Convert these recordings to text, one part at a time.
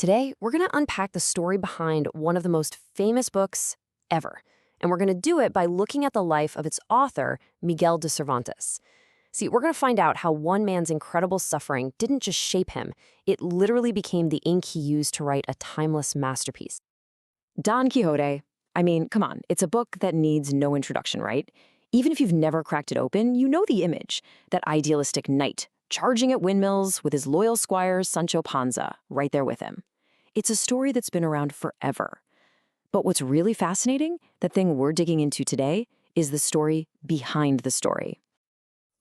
Today, we're going to unpack the story behind one of the most famous books ever. And we're going to do it by looking at the life of its author, Miguel de Cervantes. See, we're going to find out how one man's incredible suffering didn't just shape him, it literally became the ink he used to write a timeless masterpiece. Don Quixote, I mean, come on, it's a book that needs no introduction, right? Even if you've never cracked it open, you know the image, that idealistic knight, charging at windmills with his loyal squire Sancho Panza right there with him. It's a story that's been around forever. But what's really fascinating, the thing we're digging into today, is the story behind the story.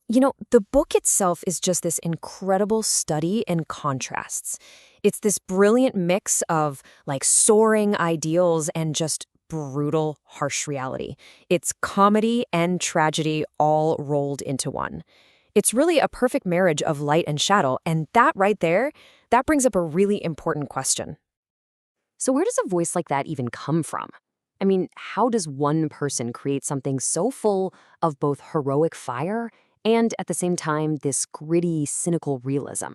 You know, the book itself is just this incredible study in contrasts. It's this brilliant mix of, soaring ideals and just brutal, harsh reality. It's comedy and tragedy all rolled into one. It's really a perfect marriage of light and shadow, and that right there, that brings up a really important question. So where does a voice like that even come from? I mean, how does one person create something so full of both heroic fire and, at the same time, this gritty, cynical realism?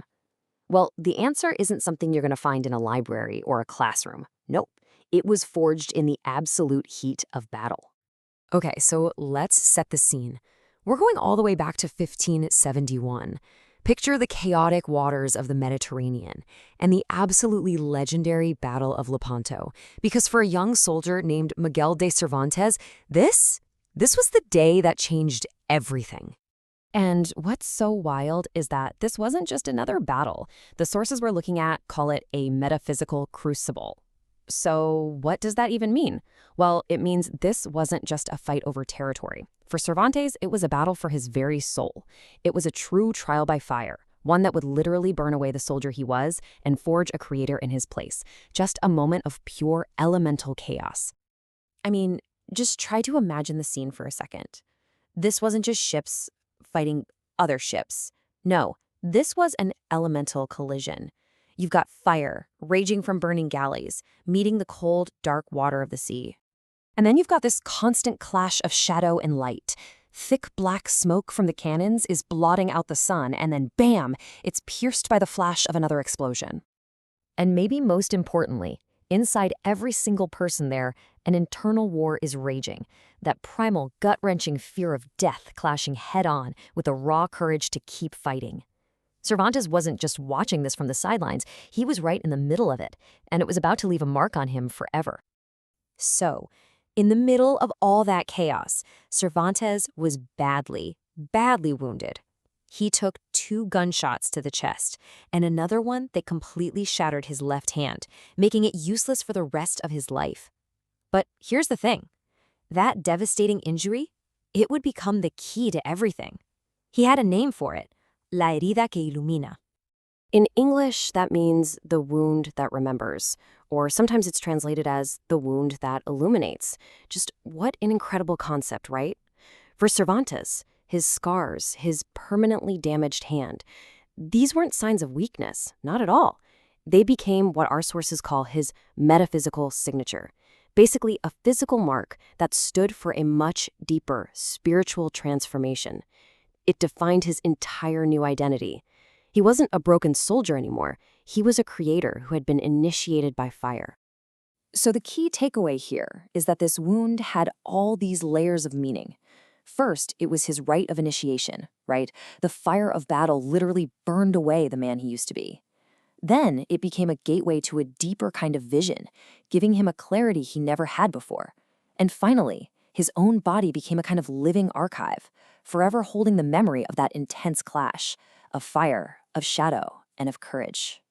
Well, the answer isn't something you're going to find in a library or a classroom. Nope. It was forged in the absolute heat of battle. Okay, so let's set the scene. We're going all the way back to 1571. Picture the chaotic waters of the Mediterranean and the absolutely legendary Battle of Lepanto. Because for a young soldier named Miguel de Cervantes, this was the day that changed everything. And what's so wild is that this wasn't just another battle. The sources we're looking at call it a metaphysical crucible. So what does that even mean? Well, it means this wasn't just a fight over territory. For Cervantes, it was a battle for his very soul. It was a true trial by fire, one that would literally burn away the soldier he was and forge a creator in his place. Just a moment of pure elemental chaos. I mean, just try to imagine the scene for a second. This wasn't just ships fighting other ships. No, this was an elemental collision. You've got fire raging from burning galleys, meeting the cold, dark water of the sea. And then you've got this constant clash of shadow and light. Thick black smoke from the cannons is blotting out the sun, and then bam, it's pierced by the flash of another explosion. And maybe most importantly, inside every single person there, an internal war is raging. That primal, gut-wrenching fear of death clashing head-on with the raw courage to keep fighting. Cervantes wasn't just watching this from the sidelines, he was right in the middle of it, and it was about to leave a mark on him forever. So, in the middle of all that chaos, Cervantes was badly wounded. He took 2 gunshots to the chest, and another one that completely shattered his left hand, making it useless for the rest of his life. But here's the thing. That devastating injury, it would become the key to everything. He had a name for it. La herida que ilumina. In English, that means the wound that remembers, or sometimes it's translated as the wound that illuminates. Just what an incredible concept, right? For Cervantes, his scars, his permanently damaged hand, these weren't signs of weakness, not at all. They became what our sources call his metaphysical signature, basically a physical mark that stood for a much deeper spiritual transformation. It defined his entire new identity. He wasn't a broken soldier anymore. He was a creator who had been initiated by fire. So the key takeaway here is that this wound had all these layers of meaning. First, it was his rite of initiation, right? The fire of battle literally burned away the man he used to be. Then it became a gateway to a deeper kind of vision, giving him a clarity he never had before. And finally, his own body became a kind of living archive, forever holding the memory of that intense clash, of fire, of shadow, and of courage.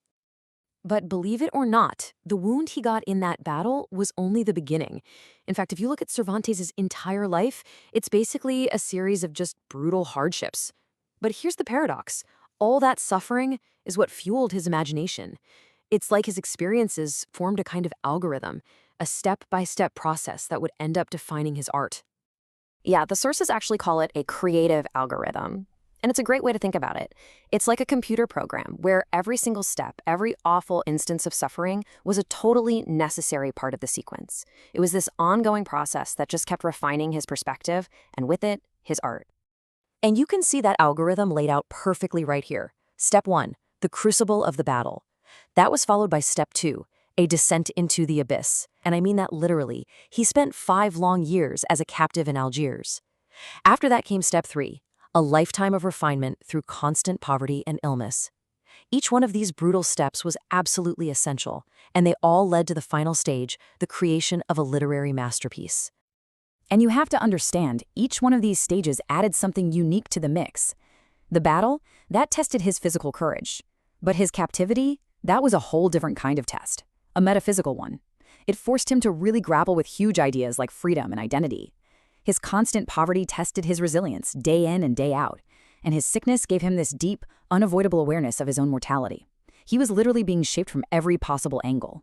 But believe it or not, the wound he got in that battle was only the beginning. In fact, if you look at Cervantes' entire life, it's basically a series of just brutal hardships. But here's the paradox. All that suffering is what fueled his imagination. It's like his experiences formed a kind of algorithm, a step-by-step process that would end up defining his art. Yeah, the sources actually call it a creative algorithm. And it's a great way to think about it. It's like a computer program where every single step, every awful instance of suffering was a totally necessary part of the sequence. It was this ongoing process that just kept refining his perspective, and with it, his art. And you can see that algorithm laid out perfectly right here. Step 1, the crucible of the battle. That was followed by step 2, a descent into the abyss. And I mean that literally. He spent 5 long years as a captive in Algiers. After that came step 3, a lifetime of refinement through constant poverty and illness. Each one of these brutal steps was absolutely essential, and they all led to the final stage, the creation of a literary masterpiece. And you have to understand, each one of these stages added something unique to the mix. The battle, that tested his physical courage. But his captivity, that was a whole different kind of test, a metaphysical one. It forced him to really grapple with huge ideas like freedom and identity. His constant poverty tested his resilience day in and day out, and his sickness gave him this deep, unavoidable awareness of his own mortality. He was literally being shaped from every possible angle.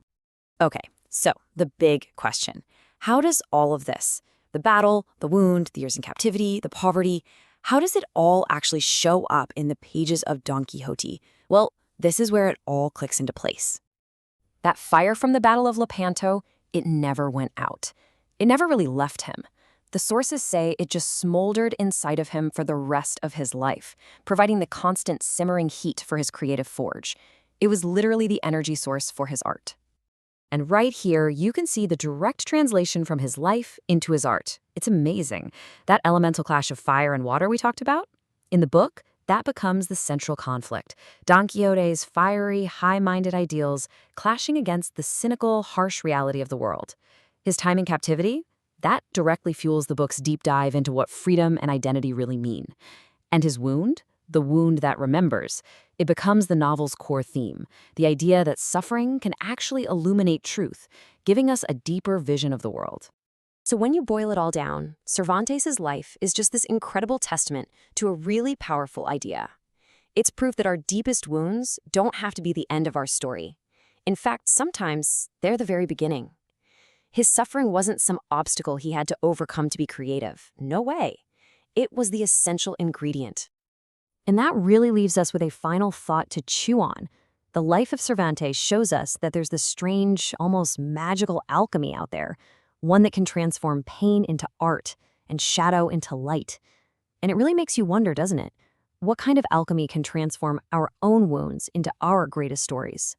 Okay, so the big question. How does all of this, the battle, the wound, the years in captivity, the poverty, how does it all actually show up in the pages of Don Quixote? Well, this is where it all clicks into place. That fire from the Battle of Lepanto, it never went out. It never really left him. The sources say it just smoldered inside of him for the rest of his life, providing the constant simmering heat for his creative forge. It was literally the energy source for his art. And right here, you can see the direct translation from his life into his art. It's amazing. That elemental clash of fire and water we talked about? In the book, that becomes the central conflict. Don Quixote's fiery, high-minded ideals clashing against the cynical, harsh reality of the world. His time in captivity? That directly fuels the book's deep dive into what freedom and identity really mean. And his wound? The wound that remembers. It becomes the novel's core theme, the idea that suffering can actually illuminate truth, giving us a deeper vision of the world. So when you boil it all down, Cervantes' life is just this incredible testament to a really powerful idea. It's proof that our deepest wounds don't have to be the end of our story. In fact, sometimes they're the very beginning. His suffering wasn't some obstacle he had to overcome to be creative. No way. It was the essential ingredient. And that really leaves us with a final thought to chew on. The life of Cervantes shows us that there's this strange, almost magical alchemy out there, one that can transform pain into art and shadow into light. And it really makes you wonder, doesn't it? What kind of alchemy can transform our own wounds into our greatest stories?